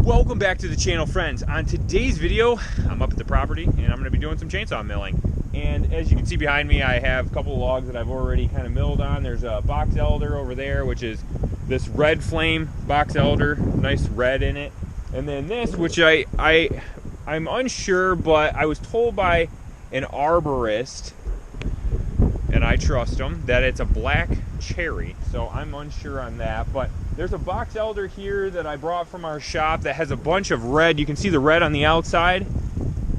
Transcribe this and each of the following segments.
Welcome back to the channel, friends. On today's video, I'm up at the property and I'm going to be doing some chainsaw milling. And as you can see behind me, I have a couple of logs that I've already kind of milled on. There's a box elder over there, which is this red flame box elder, nice red in it. And then this, which I'm unsure, but I was told by an arborist, and I trust him, that it's a black cherry. So I'm unsure on that, but there's a box elder here that I brought from our shop that has a bunch of red. You can see the red on the outside,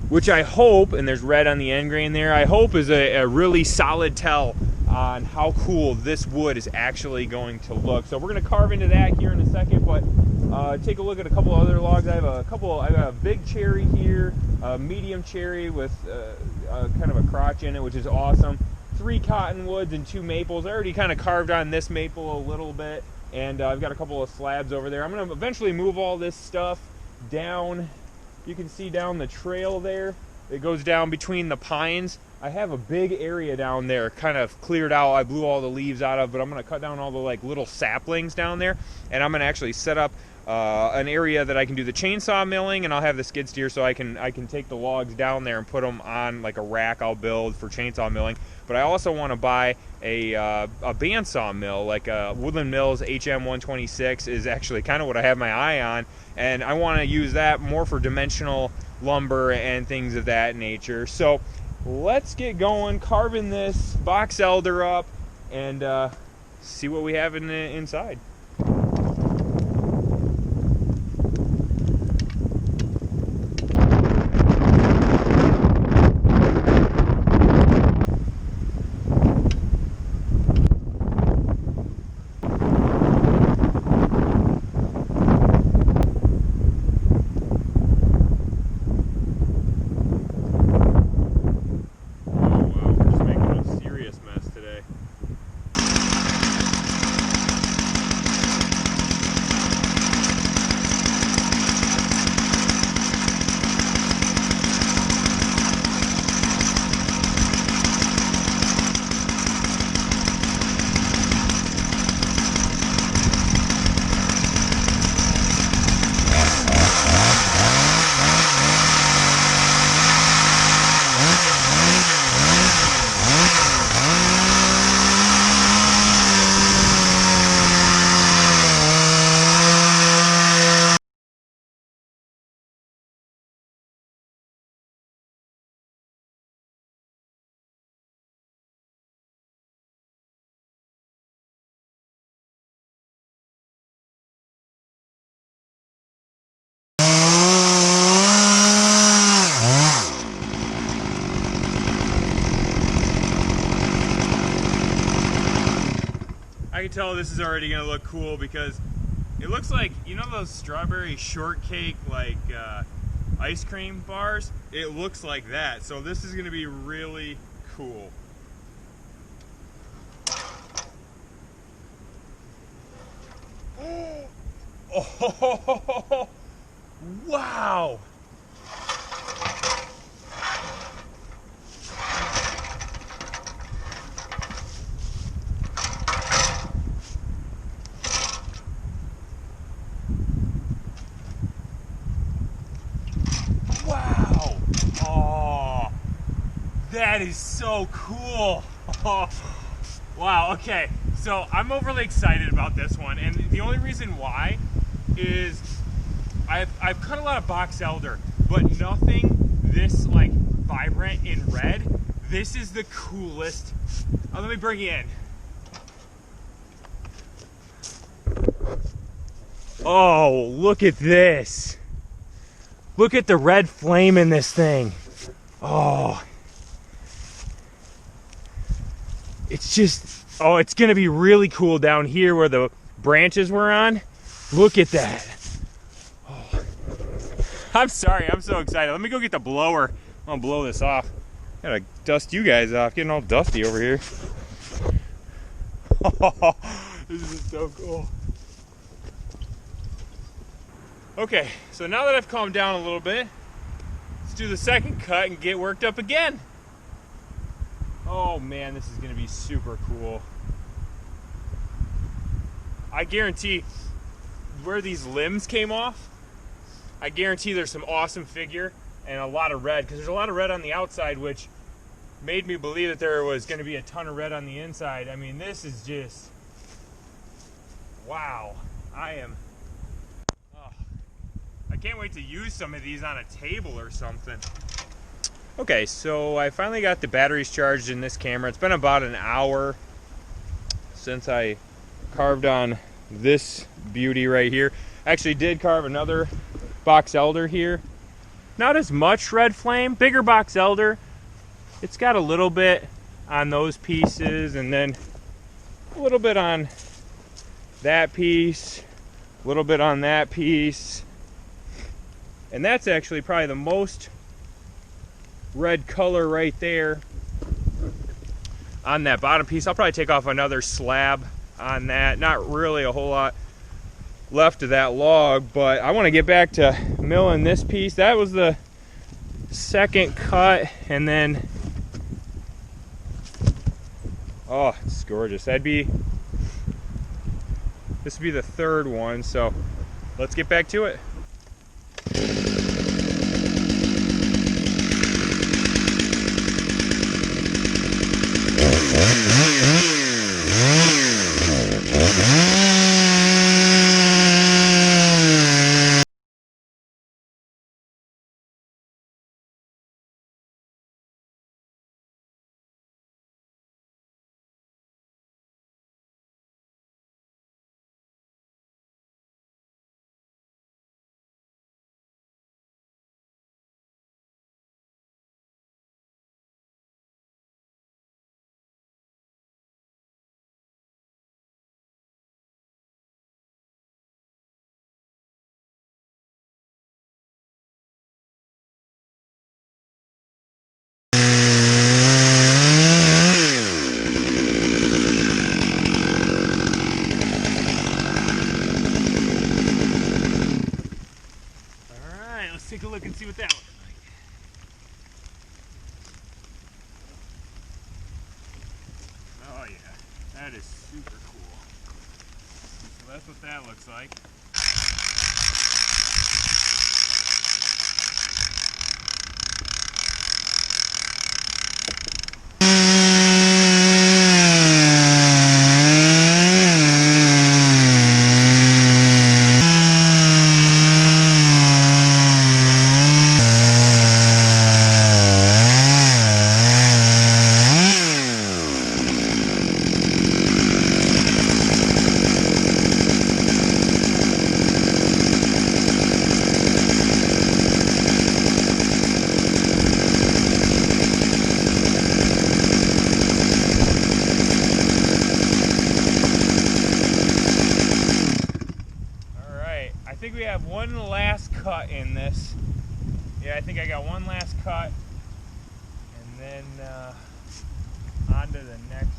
which I hope, and there's red on the end grain there, I hope is a really solid tell on how cool this wood is actually going to look. So we're going to carve into that here in a second, but take a look at a couple other logs. I have a big cherry here, a medium cherry with kind of a crotch in it, which is awesome. 3 cottonwoods and 2 maples. I already kind of carved on this maple a little bit, and I've got a couple of slabs over there. I'm going to eventually move all this stuff down. You can see down the trail there. It goes down between the pines. I have a big area down there kind of cleared out. I blew all the leaves out of, but I'm going to cut down all the little saplings down there, and I'm going to actually set up an area that I can do the chainsaw milling, and I'll have the skid steer so I can take the logs down there and put them on like a rack I'll build for chainsaw milling. But I also want to buy a bandsaw mill, like Woodland Mills HM126 is actually kind of what I have my eye on, and I want to use that more for dimensional lumber and things of that nature. So let's get going, carving this box elder up, and see what we have inside. I can tell this is already going to look cool because it looks like, you know those strawberry shortcake ice cream bars? It looks like that. So this is going to be really cool. Oh, wow. Wow! Oh, that is so cool! Oh, wow, okay, so I'm overly excited about this one, and the only reason why is I've cut a lot of box elder, but nothing this vibrant in red. This is the coolest. Let me bring you in. Oh, look at this. Look at the red flame in this thing. Oh. It's just, oh, it's gonna be really cool down here where the branches were on. Look at that. Oh. I'm sorry, I'm so excited. Let me go get the blower. I'll blow this off. Gotta dust you guys off, getting all dusty over here. Oh, this is so cool. Okay, so now that I've calmed down a little bit, let's do the second cut and get worked up again. Oh man, this is gonna be super cool. I guarantee where these limbs came off, I guarantee there's some awesome figure and a lot of red, because there's a lot of red on the outside, which made me believe that there was going to be a ton of red on the inside. I mean, this is just, wow. I can't wait to use some of these on a table or something. Okay, so I finally got the batteries charged in this camera. It's been about an hour since I carved on this beauty right here. Actually did carve another box elder here. Not as much red flame, bigger box elder. It's got a little bit on those pieces, and then a little bit on that piece, a little bit on that piece. And that's actually probably the most red color right there on that bottom piece. I'll probably take off another slab on that. Not really a whole lot left of that log, but I want to get back to milling this piece. That was the second cut, and then, oh, it's gorgeous. This would be the third one, so let's get back to it. Take a look and see what that looks like. Oh yeah, that is super cool. So that's what that looks like. I think we have one last cut in this. Yeah, I think I got one last cut, and then on to the next one.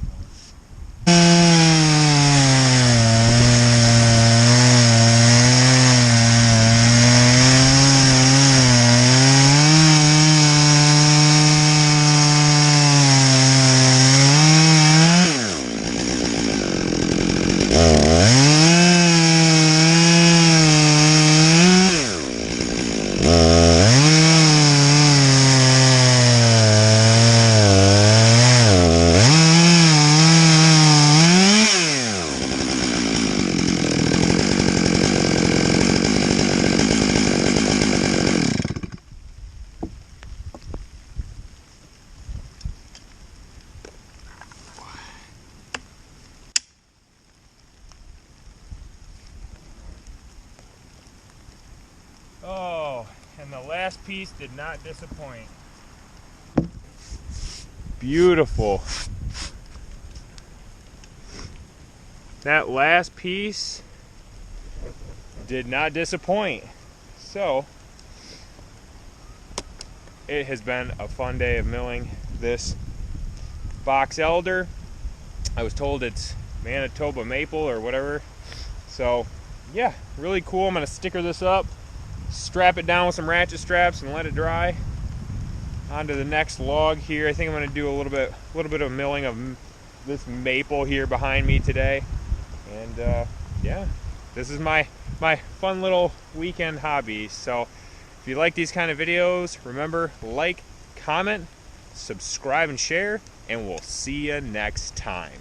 Oh, and the last piece did not disappoint. Beautiful. That last piece did not disappoint. So, it has been a fun day of milling this box elder. I was told it's Manitoba maple or whatever. So, yeah, really cool. I'm going to sticker this up, strap it down with some ratchet straps, and let it dry. On to the next log here. I think I'm going to do a little bit of milling of this maple here behind me today. And yeah, This is my fun little weekend hobby. So if you like these kind of videos, remember, like, comment, subscribe, and share, and we'll see you next time.